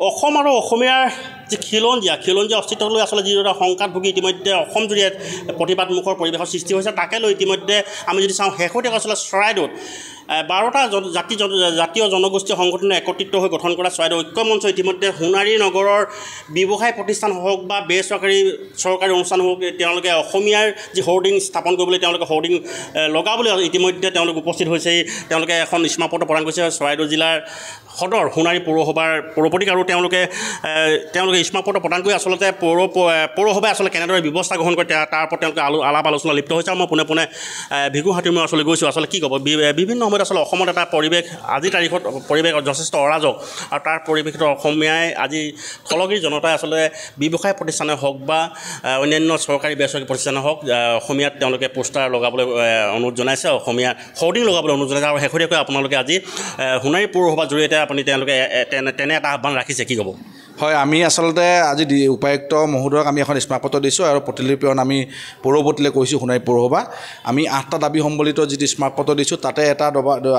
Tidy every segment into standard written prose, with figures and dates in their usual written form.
অসম আৰু অসমীয়াৰ যি খিলঞ্জীয়া অস্তিত্বক লৈ আচলতে যিদৰে শংকাত ভুগি ইতিমধ্যে অসম জুৰি প্ৰতিবাদমুখৰ পৰিৱেশৰ সৃষ্টি হৈছে তাকে লৈ ইতিমধ্যে আমি যদি চাওঁ শেহতীয়াকৈ আচলতে চৰাইদেউত 12টা জাতীয় জনগোষ্ঠীয় সংগঠনে একত্ৰিত হৈ গঠন কৰা চৰাইদেউ ঐক্য মঞ্চ ইতিমধ্যে সোণাৰী নগৰৰ ব্যৱসায় প্ৰতিষ্ঠান হওক বা বেচৰকাৰী অনুষ্ঠান হওক তেওঁলোকে অসমীয়াৰ যি হোৰ্ডিং স্থাপন কৰিবলৈ তেওঁলোকে হোৰ্ডিং লগাবলৈ ইতিমধ্যে তেওঁলোক উপস্থিত হৈছে তেওঁলোকে এখন স্মাৰকপত্ৰ প্ৰদান কৰিছে চৰাইদেউ জিলাৰ সদৰ সোণাৰী পৌৰসভাৰ পৌৰপতিক আৰু তেওঁলোকে স্মাৰকপত্ৰ প্ৰদান কৰি আচলতে পৌৰসভাই আচলতে কেনেদৰে ব্যৱস্থা গ্ৰহণ কৰে তাৰ ওপৰত তেওঁলোকে আলাপ আলোচনা লিপ্ত হৈছে আৰু মই পোনে ভিগু হাতীৰ মই আচলতে গৈছোঁ আচলতে কি ক'ব বিভিন্ন সময়ত আচলতে অসমত এটা পৰিৱেশ আজিৰ তাৰিখত পৰিৱেশ যথেষ্ট অৰাজক আৰু তাৰ পৰিৱেশত অসমীয়াই আজি থলগীৰ জনতাই আচলতে ব্যৱসায় প্ৰতিষ্ঠানে হওক বা অন্যান্য চৰকাৰী বেচৰকাৰী প্ৰতিষ্ঠানে হওক অসমীয়াত তেওঁলোকে পোষ্টাৰ লগাবলৈ অনুৰোধ জনাইছে অসমীয়া হোৰ্ডিং লগাবলৈ অনুৰোধ জনাইছে আৰু শেহতীয়াকৈ আপোনালোকে আজি সোণাৰী পৌৰসভাৰ জৰিয়তে আপুনি তেওঁলোকে তেনে এটা আহ্বান ৰাখিছে কি ক'ব হয় আমি আচলতে আজি উপায়ুক্ত মহোদয়ক আমি এখন স্মাৰকপত্ৰ দিছোঁ আৰু প্ৰতিলিপিখন আমি পৌৰপতিলৈ কৈছোঁ সোণাৰী পৌৰসভা আমি 8টা দাবী সম্বলিত যিটো স্মাৰকপত্ৰ দিছোঁ তাতে এটা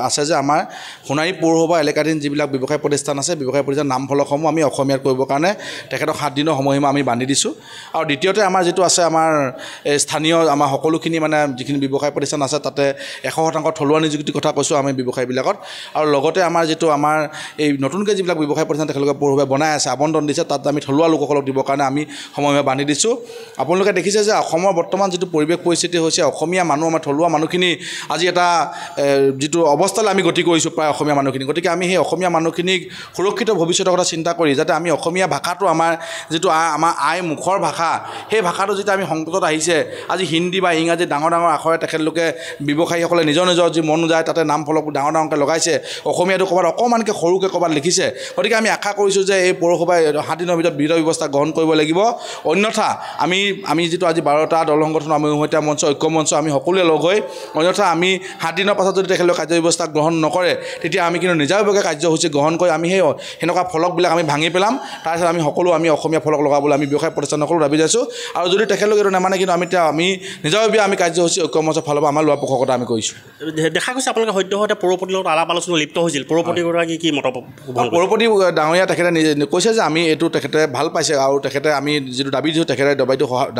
আছে যে আমাৰ সোণাৰী পৌৰসভা এলেকাধীন যিবিলাক ব্যৱসায় প্ৰতিষ্ঠান আছে ব্যৱসায় প্ৰতিষ্ঠান নামফলকসমূহ আমি অসমীয়াত কৰিবৰ কাৰণে তেখেতক 7 দিনৰ সময়সীমা আমি বান্ধি দিছোঁ আৰু দ্বিতীয়তে আমাৰ যিটো আছে আমাৰ স্থানীয় আমাৰ সকলোখিনি মানে যিখিনি ব্যৱসায় প্ৰতিষ্ঠান আছে তাতে 100% থলুৱা নিযুক্তিৰ কথা কৈছোঁ আমি ব্যৱসায়বিলাকত আৰু লগতে আমাৰ যিটো আমাৰ এই নতুনকৈ যিবিলাক ব্যৱসায় প্ৰতিষ্ঠান তেখেতলোকে পৌৰসভাই বনাই আছে আবণ্টন দিছে তাত আমি থলুৱা লোকসকলক দিবৰ কাৰণে আমি সময়সীমা বান্ধি দিছোঁ আপোনালোকে দেখিছে যে অসমৰ বৰ্তমান যিটো পৰিৱেশ পৰিস্থিতি হৈছে অসমীয়া মানুহ আমাৰ থলুৱা মানুহখিনি আজি এটা যিটো অৱস্থালৈ আমি গতি কৰিছোঁ প্ৰায় অসমীয়া মানুহখিনি গতিকে আমি সেই অসমীয়া মানুহখিনিক সুৰক্ষিত ভৱিষ্যতৰ কথা চিন্তা কৰি যাতে আমি অসমীয়া ভাষাটো আমাৰ যিটো আমাৰ মুখৰ ভাষা সেই ভাষাটো যেতিয়া আমি সংকটত আহিছে আজি হিন্দী বা ইংৰাজী ডাঙৰ আখৰে তেখেতলোকে ব্যৱসায়ীসকলে নিজৰ যি মন যায় তাতে নাম ফলক ডাঙৰকৈ লগাইছে অসমীয়াটো ক'ৰবাত অকণমানকৈ সৰুকৈ ক'ৰবাত লিখিছে গতিকে আমি আশা কৰিছোঁ যে এই পৌৰসভাই 7 দিনৰ ভিতৰত বিহিত ব্যৱস্থা গ্ৰহণ কৰিব লাগিব অন্যথা আমি যিটো আজি 12টা দল সংগঠন আমি উমৈহতীয়া মঞ্চ ঐক্য মঞ্চ আমি সকলোৱে লগ হৈ অন্যথা আমি 7 দিনৰ পাছত যদি তেখেতলোকে কাৰ্য ব্যৱস্থা গ্ৰহণ নকৰে তেতিয়া আমি কিন্তু নিজাববীয়াকৈ কাৰ্যসূচী গ্ৰহণ কৰি আমি সেই সেনেকুৱা ফলকবিলাক আমি ভাঙি পেলাম তাৰপিছত আমি অসমীয়া ফলক লগাবলৈ আমি ব্যৱসায় প্ৰতিষ্ঠানসকলো দাবী যাইছোঁ আৰু যদি তেখেতলোকে এইটো নামানে কিন্তু আমি নিজাববীয়া আমি কাৰ্যসূচী ঐক্য মঞ্চৰ ফালৰ পৰা আমাৰ লোৱা পোষকতা আমি কৰিছোঁ দেখা গৈছে আপোনালোকে সদ্যহতে পৌৰপতিৰ লগত আলাপ আলোচনা লিপ্ত হৈছিল পৌৰপতিগৰাকী কি মত পৌৰপতি ডাঙৰীয়া তেখেতে কৈছে যে আমি এইটো তেখেতে ভাল পাইছে আৰু তেখেতে আমি যিটো দাবী দিছোঁ তেখেতে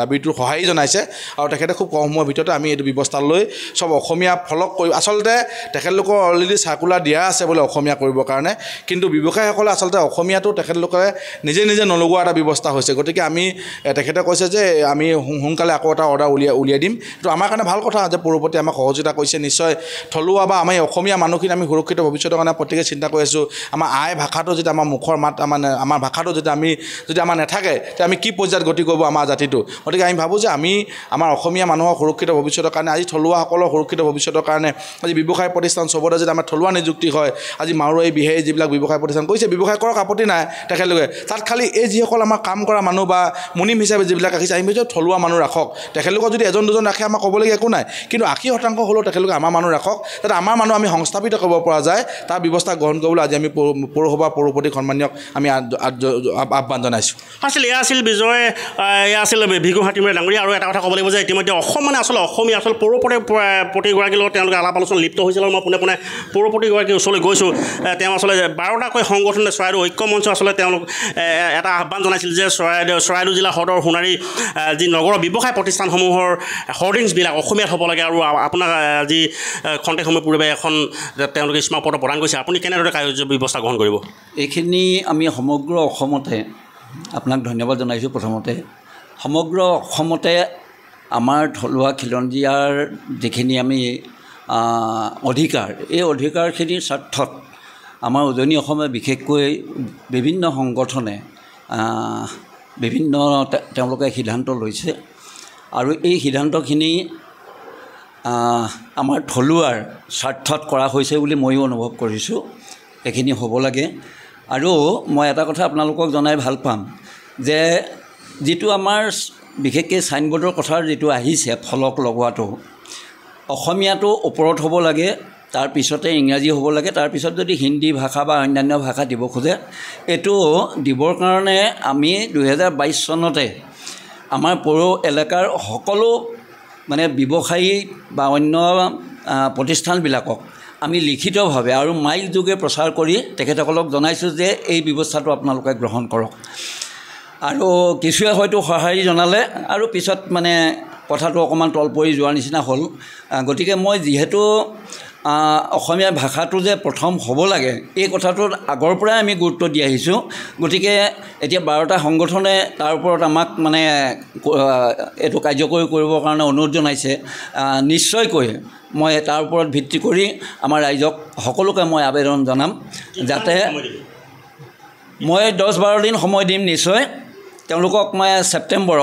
দাবীটোৰ সহায় জনাইছে আৰু তেখেতে খুব কম সময়ৰ ভিতৰতে আমি এইটো ব্যৱস্থা লৈ চব অসমীয়া ফলক কৰি আচলতে তেখেতলোকৰ অলৰেডি চাৰ্কুলাৰ দিয়া আছে বোলে অসমীয়া কৰিবৰ কাৰণে কিন্তু ব্যৱসায়ীসকলে আচলতে অসমীয়াটো তেখেতলোকে নিজে নলগোৱা এটা ব্যৱস্থা হৈছে গতিকে আমি তেখেতে কৈছে যে আমি সোনকালে আকৌ এটা অৰ্ডাৰ উলিয়াই দিম এইটো আমাৰ কাৰণে ভাল কথা যে পৌৰপতি আমাক সহযোগিতা কৰিছে নিশ্চয় থলুৱা বা আমি অসমীয়া মানুহখিনি আমি সুৰক্ষিত ভৱিষ্যতৰ কাৰণে প্ৰত্যেকে চিন্তা কৰি আছোঁ আমাৰ ভাষাটো যদি আমাৰ মুখৰ মাত আমাৰ ভাষাটো যদি আমাৰ নাথাকে তেতিয়া আমি কি পৰ্যায়ত গতি কৰিব আমাৰ জাতিটো গতিকে আমি ভাবোঁ যে আমি আমাৰ অসমীয়া মানুহৰ সুৰক্ষিত ভৱিষ্যতৰ কাৰণে আজি থলুৱাসকলৰ সুৰক্ষিত ভৱিষ্যতৰ কাৰণে আজি ব্যৱসায় প্ৰতিষ্ঠান চবতে যদি আমাৰ থলুৱা নিযুক্তি হয় আজি মাৰোৱাৰী বিহাৰী যিবিলাক ব্যৱসায় প্ৰতিষ্ঠান কৰিছে ব্যৱসায় কৰক আপত্তি নাই তেখেতলোকে তাত খালি এই যিসকল আমাৰ কাম কৰা মানুহ বা মুনিম হিচাপে যিবিলাক ৰাখিছে আমি ভাবিছোঁ থলুৱা মানুহ ৰাখক তেখেতলোকক যদি এজন দুজন ৰাখে আমাৰ ক'বলগীয়া একো নাই কিন্তু 80% হ'লেও তেখেতলোকে আমাৰ মানুহ ৰাখক যাতে আমাৰ মানুহ আমি সংস্থাপিত কৰিব পৰা যায় তাৰ ব্যৱস্থা গ্ৰহণ কৰিবলৈ আজি আমি পৌৰসভা পৌৰপতি সন্মানীয়ক আমি আহ্বান জনাইছোঁ এয়া আছিল বিজয় এয়া আছিল ভিগু হাতীমৰা ডাঙৰীয়া আৰু এটা কথা ক'ব লাগিব যে ইতিমধ্যে অসম মানে অসমীয়া পৌৰপতিগৰাকীৰ লগত তেওঁলোকে আলাপ আলোচনা লিপ্ত হৈছিল আৰু মই পোনে পৌৰপতিগৰাকীৰ ওচৰলৈ গৈছোঁ তেওঁ আচলতে 12টাকৈ সংগঠনে চৰাইদেউ ঐক্য মঞ্চ আচলতে তেওঁলোক এটা আহ্বান জনাইছিল যে চৰাইদেউ জিলা সদৰ সোণাৰী যি নগৰৰ ব্যৱসায় প্ৰতিষ্ঠানসমূহৰ হোৰ্ডিংছবিলাক অসমীয়াত হ'ব লাগে আৰু আপোনাক আজি খন্তেক সময় পূৰ্বে এখন তেওঁলোকে স্মাৰকপত্ৰ প্ৰদান কৰিছে আপুনি কেনেদৰে কাৰ্য ব্যৱস্থা গ্ৰহণ কৰিব এইখিনি আমি সমগ্ৰ অসমতে আপোনাক ধন্যবাদ জনাইছোঁ প্ৰথমতে সমগ্ৰ অসমতে আমাৰ থলুৱা খিলঞ্জীয়াৰ যিখিনি আমি অধিকাৰ এই অধিকাৰখিনিৰ স্বাৰ্থত আমাৰ উজনি অসমে বিশেষকৈ বিভিন্ন সংগঠনে তেওঁলোকে সিদ্ধান্ত লৈছে আৰু এই সিদ্ধান্তখিনি আমাৰ থলুৱাৰ স্বাৰ্থত কৰা হৈছে বুলি ময়ো অনুভৱ কৰিছোঁ এইখিনি হ'ব লাগে আৰু মই এটা কথা আপোনালোকক জনাই ভাল পাম যে যিটো আমাৰ বিশেষকৈ ছাইনবোৰ্ডৰ কথাৰ যিটো আহিছে ফলক লগোৱাটো অসমীয়াটো ওপৰত হ'ব লাগে তাৰপিছতে ইংৰাজী হ'ব লাগে তাৰপিছত যদি হিন্দী ভাষা বা অন্যান্য ভাষা দিব খোজে এইটো দিবৰ কাৰণে আমি 2022 চনতে আমাৰ পৌৰ এলেকাৰ সকলো মানে ব্যৱসায়ী বা অন্য প্ৰতিষ্ঠানবিলাকক আমি লিখিতভাৱে আৰু মাইল যোগে প্ৰচাৰ কৰি তেখেতসকলক জনাইছোঁ যে এই ব্যৱস্থাটো আপোনালোকে গ্ৰহণ কৰক। আৰু কিছুৱে হয়তো সঁহাৰি জনালে আৰু পিছত মানে কথাটো অকণমান তল পৰি যোৱাৰ নিচিনা হ'ল। গতিকে মই যিহেতু অসমীয়া ভাষাটো যে প্ৰথম হ'ব লাগে এই কথাটোত আগৰ পৰাই আমি গুৰুত্ব দি আহিছোঁ। গতিকে এতিয়া 12টা সংগঠনে তাৰ ওপৰত আমাক মানে এইটো কাৰ্যকৰী কৰিবৰ কাৰণে অনুৰোধ জনাইছে। নিশ্চয়কৈ মই তাৰ ওপৰত ভিত্তি কৰি আমাৰ ৰাইজক সকলোকে মই আবেদন জনাম যাতে মই 10-12 দিন সময় দিম। নিশ্চয় তেওঁলোকক মই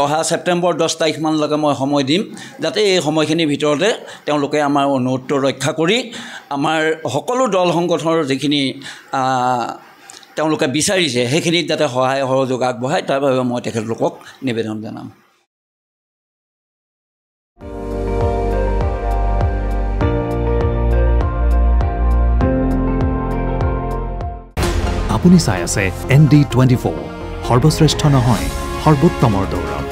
অহা ছেপ্টেম্বৰ 10 তাৰিখমানলৈকে মই সময় দিম যাতে এই সময়খিনিৰ ভিতৰতে তেওঁলোকে আমাৰ অনুৰোধটো ৰক্ষা কৰি আমাৰ সকলো দল সংগঠনৰ যিখিনি তেওঁলোকে বিচাৰিছে সেইখিনিত যাতে সহায় সহযোগ আগবঢ়ায় তাৰ বাবে মই তেখেতলোকক নিবেদন জনাম। আপুনি চাই আছে ND24 সৰ্বশ্ৰেষ্ঠ নহয় সৰ্বোত্তমৰ দৌৰ।